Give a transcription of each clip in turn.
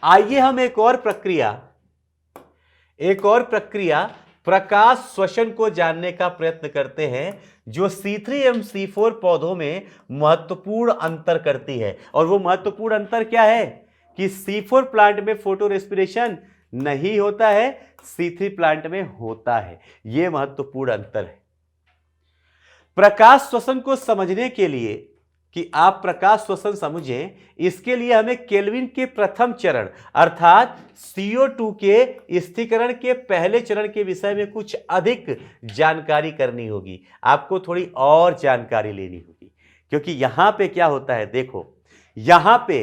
आइए हम एक और प्रक्रिया प्रकाश श्वसन को जानने का प्रयत्न करते हैं, जो C3 एवं C4 पौधों में महत्वपूर्ण अंतर करती है। और वो महत्वपूर्ण अंतर क्या है कि C4 प्लांट में फोटो रेस्पिरेशन नहीं होता है, C3 प्लांट में होता है। यह महत्वपूर्ण अंतर है। प्रकाश श्वसन को समझने के लिए कि आप प्रकाश श्वसन समझें, इसके लिए हमें केल्विन के प्रथम चरण अर्थात CO2 के स्थिरीकरण के पहले चरण के विषय में कुछ अधिक जानकारी करनी होगी। आपको थोड़ी और जानकारी लेनी होगी, क्योंकि यहां पे क्या होता है, देखो यहां पे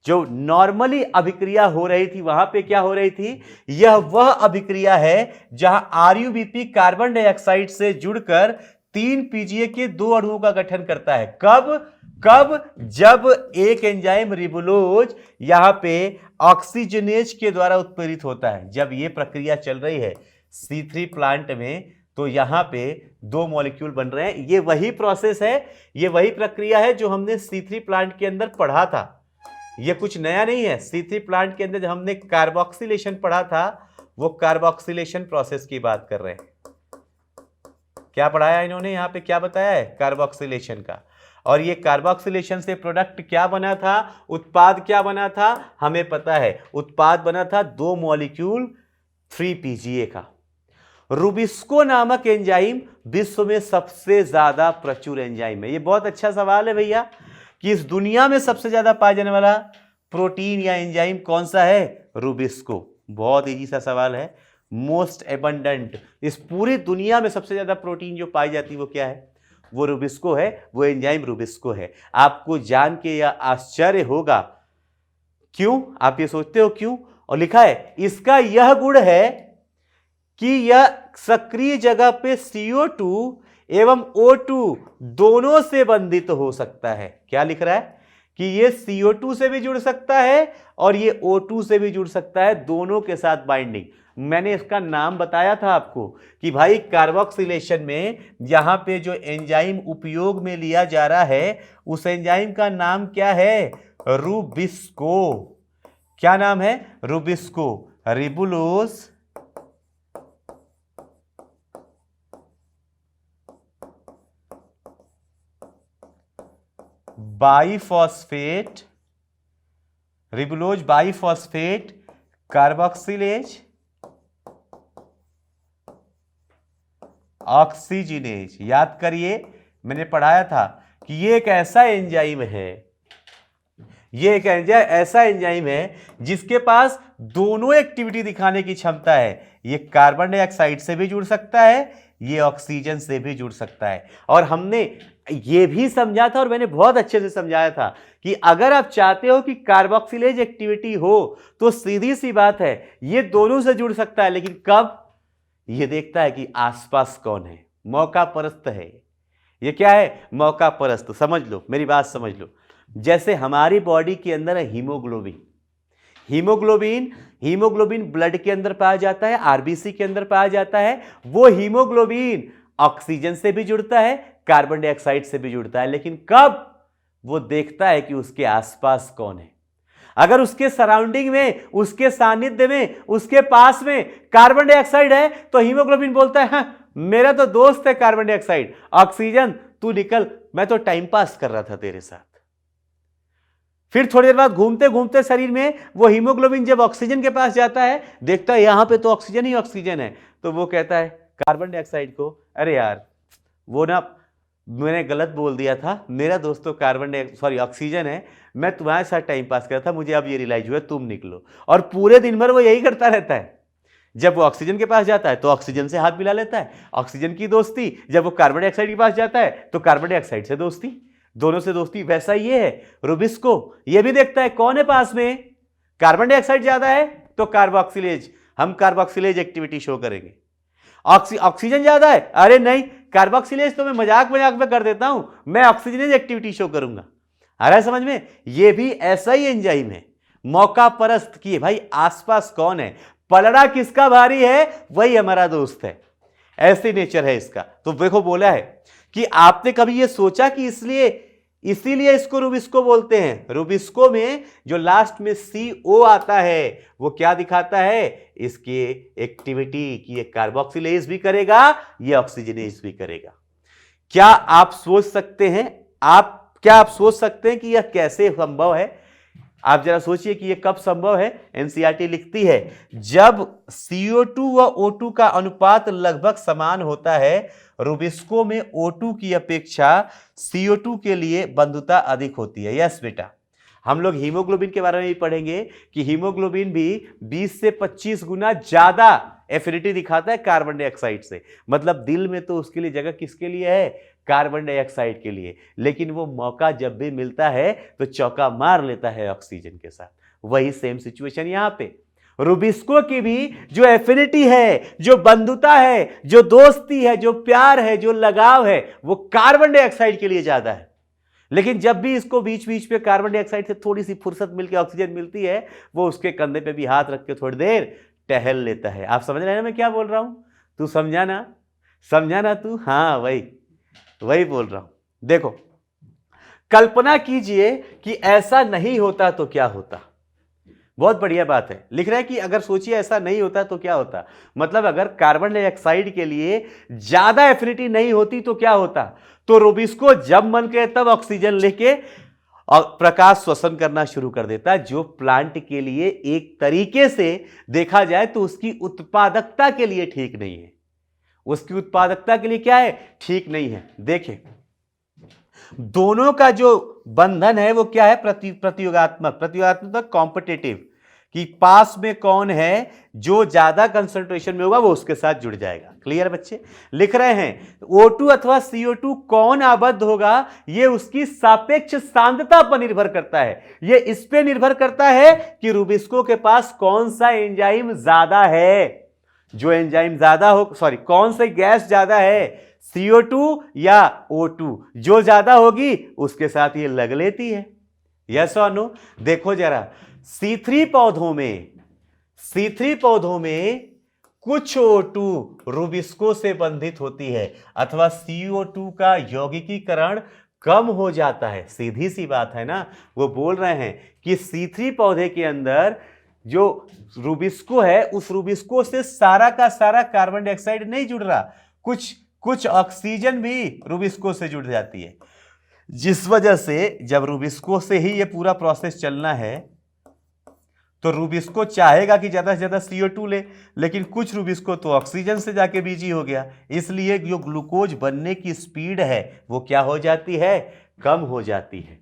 जो नॉर्मली अभिक्रिया हो रही थी, वहां पे क्या हो रही थी, यह वह अभिक्रिया है जहां RuBP कार्बन डाइऑक्साइड से जुड़कर 3 PGA के 2 अणुओं का गठन करता है। कब? जब एक एंजाइम रिबुलोज यहां पे ऑक्सीजनेज के द्वारा उत्प्रेरित होता है। जब यह प्रक्रिया चल रही है C3 प्लांट में, तो यहां पे 2 मॉलिक्यूल बन रहे हैं। ये वही प्रोसेस है, ये वही प्रक्रिया है जो हमने C3 प्लांट के अंदर पढ़ा था। ये कुछ नया नहीं है। C3 प्लांट के अंदर जब हमने कार्बोक्सिलेशन पढ़ा था, वो कार्बोक्सिलेशन प्रोसेस की बात कर रहे हैं। क्या पढ़ाया इन्होंने यहां पे, क्या बताया है, कार्बोक्सिलेशन का। और ये कार्बोक्सिलेशन से प्रोडक्ट क्या बना था, उत्पाद क्या बना था, हमें पता है। उत्पाद बना था 2 मॉलिक्यूल 3 PGA का। रुबिस्को नामक एंजाइम विश्व में सबसे ज्यादा प्रचुर एंजाइम है। ये बहुत अच्छा सवाल है भैया कि इस दुनिया में सबसे ज्यादा पाया जाने वाला प्रोटीन या एंजाइम कौन सा है, रुबिस्को। बहुत इजी सा सवाल है। मोस्ट एबंडेंट, इस पूरी दुनिया में सबसे ज्यादा प्रोटीन जो पाई जाती है वो क्या है, वो रुबिस्को है, वो एंजाइम रुबिस्को है। आपको जान के यह आश्चर्य होगा, क्यों आप ये सोचते हो क्यों, और लिखा है इसका यह गुण है कि यह सक्रिय जगह पे CO2 एवं O2 दोनों से बंधित हो सकता है। क्या लिख रहा है कि ये CO2 से भी जुड़ सकता है और ये O2 से भी जुड़ सकता है, दोनों के साथ बाइंडिंग। मैंने इसका नाम बताया था आपको कि भाई कार्बोक्सिलेशन में यहां पे जो एंजाइम उपयोग में लिया जा रहा है, उस एंजाइम का नाम क्या है, रुबिस्को। क्या नाम है, Rubisco. Ribulose biphosphate, ribulose biphosphate carboxylase oxygenase. याद करिए मैंने पढ़ाया था कि ये एक ऐसा एंजाइम है, ये एक ऐसा एंजाइम है जिसके पास दोनों एक्टिविटी दिखाने की क्षमता है। ये कार्बन डाइऑक्साइड से भी जुड़ सकता है, ये ऑक्सीजन से भी जुड़ सकता है। और हमने ये भी समझा था, और मैंने बहुत अच्छे से समझाया था कि अगर आप चाहते हो कि कार्बोक्सिलेज एक्टिविटी हो तो सीधी सी बात है ये दोनों से जुड़ सकता है, लेकिन कब, ये देखता है कि आसपास कौन है, मौका परस्त है। ये क्या है, मौका परस्त। समझ लो, मेरी बात समझ लो। जैसे हमारी बॉडी के अंदर है हीमोग्लोबिन, हीमोग्लोबिन ब्लड के अंदर पाया जाता है, आरबीसी के अंदर पाया जाता है। वो हीमोग्लोबिन ऑक्सीजन से भी जुड़ता है, कार्बन डाइऑक्साइड से भी जुड़ता है, लेकिन कब, वो देखता है कि उसके आसपास कौन है। अगर उसके सराउंडिंग में, उसके सानिध्य में, उसके पास में कार्बन डाइऑक्साइड है तो हीमोग्लोबिन बोलता है हाँ, मेरा तो दोस्त है कार्बन डाइऑक्साइड, ऑक्सीजन तू निकल, मैं तो टाइम पास कर रहा था तेरे साथ। फिर थोड़ी देर बाद घूमते घूमते शरीर में वो हीमोग्लोबिन जब ऑक्सीजन के पास जाता है, देखता है यहां पे तो ऑक्सीजन ही ऑक्सीजन है, तो वो कहता है कार्बन डाइऑक्साइड को, अरे यार वो ना मैंने गलत बोल दिया था, मेरा दोस्त तो ऑक्सीजन है, मैं तुम्हारे साथ टाइम पास कर रहा था, मुझे अब ये रियलाइज हुआ, तुम निकलो। और पूरे दिन भर वो यही करता रहता है। जब वो ऑक्सीजन के पास जाता है तो ऑक्सीजन से हाथ मिला लेता है, ऑक्सीजन की दोस्ती। जब वो कार्बन डाइऑक्साइड के पास जाता है तो कार्बन डाइऑक्साइड से दोस्ती, दोनों से दोस्ती। वैसा ये है रुबिस्को, ये भी देखता है कौन है पास में, कार्बन डाइऑक्साइड ज्यादा है तो कार्बोक्सिलेज, हम कार्बोक्सिलेज एक्टिविटी शो करेंगे। ऑक्सीजन ज्यादा है, अरे नहीं कार्बोक्सिलेज तो मैं मजाक में कर देता हूं, मैं ऑक्सीजनेज एक्टिविटी शो करूंगा। आ रहा है समझ में, ये भी ऐसा ही एंजाइम है, मौका परस्त की भाई आसपास कौन है, पलड़ा किसका भारी है, वही हमारा दोस्त है। ऐसी नेचर है इसका। तो देखो बोला है कि आपने कभी ये सोचा कि इसलिए इसीलिए इसको रूबिस्को बोलते हैं। रूबिस्को में जो लास्ट में CO आता है वो क्या दिखाता है, इसकी एक्टिविटी कि ये कार्बोक्सिलेज भी करेगा, ये ऑक्सीजनेज भी करेगा। क्या आप सोच सकते हैं, क्या आप सोच सकते हैं कि यह कैसे संभव है? आप जरा सोचिए कि यह कब संभव है। एनसीईआरटी लिखती है जब CO2 व O2 का अनुपात लगभग समान होता है, रूबिस्को में O2 की अपेक्षा CO2 के लिए बंधुता अधिक होती है। यस बेटा, हम लोग हीमोग्लोबिन के बारे में भी पढ़ेंगे कि हीमोग्लोबिन भी 20 से 25 गुना ज्यादा एफिनिटी दिखाता है कार्बन डाइऑक्साइड से। मतलब दिल में तो उसके लिए जगह किसके लिए है, कार्बन डाइऑक्साइड के लिए, लेकिन वो मौका जब भी मिलता है तो चौका मार लेता है ऑक्सीजन के साथ। वही सेम सिचुएशन यहां पे रूबिस्को की भी जो एफिनिटी है, जो बंधुता है, जो दोस्ती है, जो प्यार है, जो लगाव है, वो कार्बन डाइऑक्साइड के लिए ज्यादा है। लेकिन जब भी इसको बीच बीच पे कार्बन डाइऑक्साइड से थोड़ी सी फुर्सत मिलकर ऑक्सीजन मिलती है, वो उसके कंधे पे भी हाथ रख के थोड़ी देर टहल लेता है। आप समझ रहे हैं ना मैं क्या बोल रहा हूं? तू समझा ना तू? हाँ वही बोल रहा हूं। देखो, कल्पना कीजिए कि ऐसा नहीं होता तो क्या होता। बहुत बढ़िया बात है, लिख रहा है कि अगर सोचिए ऐसा नहीं होता तो क्या होता। मतलब अगर कार्बन डाइऑक्साइड के लिए ज्यादा एफिनिटी नहीं होती तो क्या होता? तो रूबिस्को जब मन करे तब ऑक्सीजन लेके और प्रकाश श्वसन करना शुरू कर देता है, जो प्लांट के लिए एक तरीके से देखा जाए तो उसकी उत्पादकता के लिए ठीक नहीं है। उसकी उत्पादकता के लिए क्या है, ठीक नहीं है। देखें, दोनों का जो बंधन है वो क्या है, प्रतियोगात्मक कॉम्पिटिटिव, कि पास में कौन है जो ज्यादा कंसंट्रेशन में होगा वो उसके साथ जुड़ जाएगा। क्लियर बच्चे? लिख रहे हैं O2 अथवा CO2 कौन आबद्ध होगा, ये उसकी सापेक्ष सांद्रता पर निर्भर करता है। ये इस पे निर्भर करता है कि रूबिस्को के पास कौन सा एंजाइम ज्यादा है। जो एंजाइम ज्यादा हो, कौन सी गैस ज्यादा है, CO2 या O2, जो ज्यादा होगी उसके साथ ये लग लेती है। यस और नो? देखो जरा, C3 पौधों में कुछ O2 रूबिस्को से बंधित होती है अथवा CO2 का यौगिकीकरण कम हो जाता है। सीधी सी बात है ना। वो बोल रहे हैं कि C3 पौधे के अंदर जो रूबिस्को है, उस रूबिस्को से सारा का सारा कार्बन डाइऑक्साइड नहीं जुड़ रहा, कुछ ऑक्सीजन भी रूबिस्को से जुड़ जाती है, जिस वजह से जब रूबिस्को से ही ये पूरा प्रोसेस चलना है तो रूबिस्को चाहेगा कि ज्यादा से ज्यादा CO2 ले, लेकिन कुछ रूबिस्को तो ऑक्सीजन से जाके बिजी हो गया, इसलिए जो ग्लूकोज बनने की स्पीड है वो क्या हो जाती है, कम हो जाती है।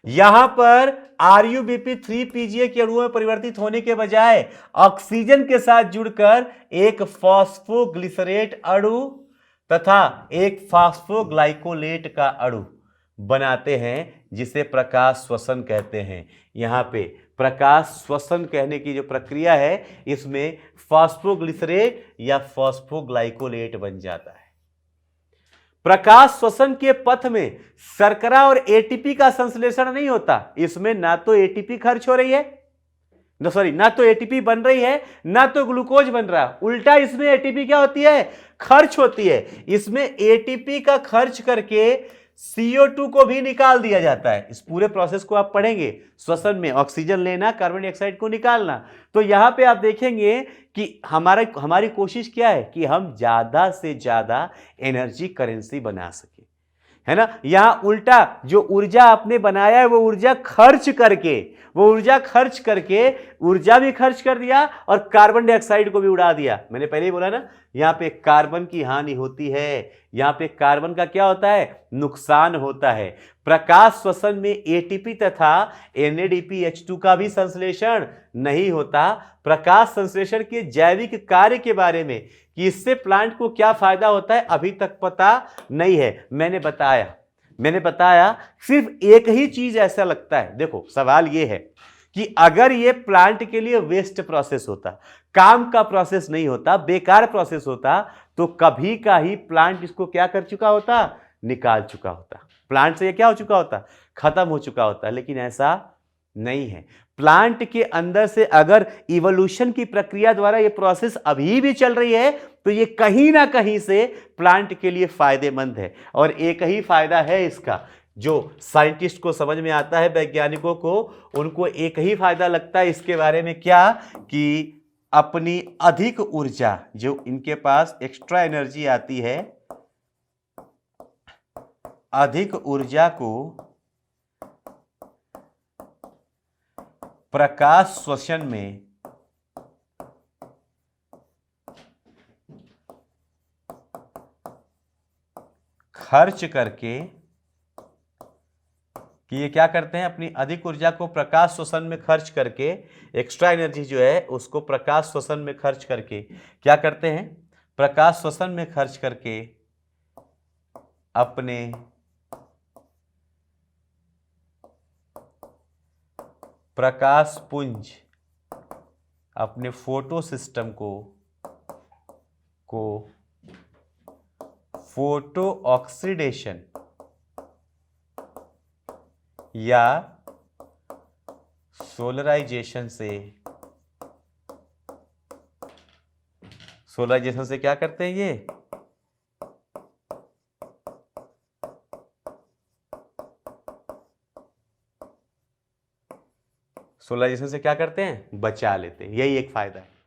यहां पर RuBp3-PGA के अणुओं में परिवर्तित होने के बजाय ऑक्सीजन के साथ जुड़कर एक फॉस्फोग्लिसरेट अणु तथा एक फॉस्फोग्लाइकोलेट का अणु बनाते हैं, जिसे प्रकाश श्वसन कहते हैं। यहां पे प्रकाश श्वसन कहने की जो प्रक्रिया है, इसमें फॉस्फोग्लिसरेट या फॉस्फोग्लाइकोलेट बन जाता है। प्रकाश श्वसन के पथ में शर्करा और ATP का संश्लेषण नहीं होता। इसमें ना तो ATP खर्च हो रही है, ना तो ATP बन रही है, ना तो ग्लूकोज बन रहा है। उल्टा इसमें ATP क्या होती है, खर्च होती है। इसमें ATP का खर्च करके CO2 को भी निकाल दिया जाता है। इस पूरे प्रोसेस को आप पढ़ेंगे, श्वसन में ऑक्सीजन लेना, कार्बन डाइऑक्साइड को निकालना। तो यहां पे आप देखेंगे कि हमारी कोशिश क्या है कि हम ज्यादा से ज्यादा एनर्जी करेंसी बना सके, है ना। यहां उल्टा जो ऊर्जा आपने बनाया है वो ऊर्जा खर्च करके ऊर्जा भी खर्च कर दिया और कार्बन डाइऑक्साइड को भी उड़ा दिया। मैंने पहले ही बोला ना, यहां पे कार्बन की हानि होती है, यहां पे कार्बन का क्या होता है, नुकसान होता है। प्रकाश श्वसन में ATP तथा NADPH2 का भी संश्लेषण नहीं होता। प्रकाश संश्लेषण के जैविक कार्य के बारे में कि इससे प्लांट को क्या फायदा होता है अभी तक पता नहीं है। मैंने बताया सिर्फ एक ही चीज ऐसा लगता है। देखो, सवाल यह है कि अगर ये प्लांट के लिए वेस्ट प्रोसेस होता, काम का प्रोसेस नहीं होता, बेकार प्रोसेस होता, तो कभी का ही प्लांट इसको क्या कर चुका होता, निकाल चुका होता। प्लांट से ये क्या हो चुका होता, खत्म हो चुका होता। लेकिन ऐसा नहीं है। प्लांट के अंदर से अगर इवोल्यूशन की प्रक्रिया द्वारा ये प्रोसेस अभी भी चल रही है तो ये कहीं ना कहीं से प्लांट के लिए फायदेमंद है। और एक ही फायदा है इसका जो साइंटिस्ट को समझ में आता है, वैज्ञानिकों को, उनको एक ही फायदा लगता है इसके बारे में, क्या कि अपनी अधिक ऊर्जा, जो इनके पास एक्स्ट्रा एनर्जी आती है, अधिक ऊर्जा को प्रकाश श्वसन में खर्च करके, कि ये क्या करते हैं, अपनी अधिक ऊर्जा को प्रकाश श्वसन में खर्च करके, एक्स्ट्रा एनर्जी जो है उसको प्रकाश श्वसन में खर्च करके क्या करते हैं, प्रकाश श्वसन में खर्च करके अपने प्रकाश पुंज, अपने फोटो सिस्टम को फोटो ऑक्सीडेशन या सोलराइजेशन से क्या करते हैं, ये सोलराइजेशन से क्या करते हैं, बचा लेते हैं। यही एक फायदा है।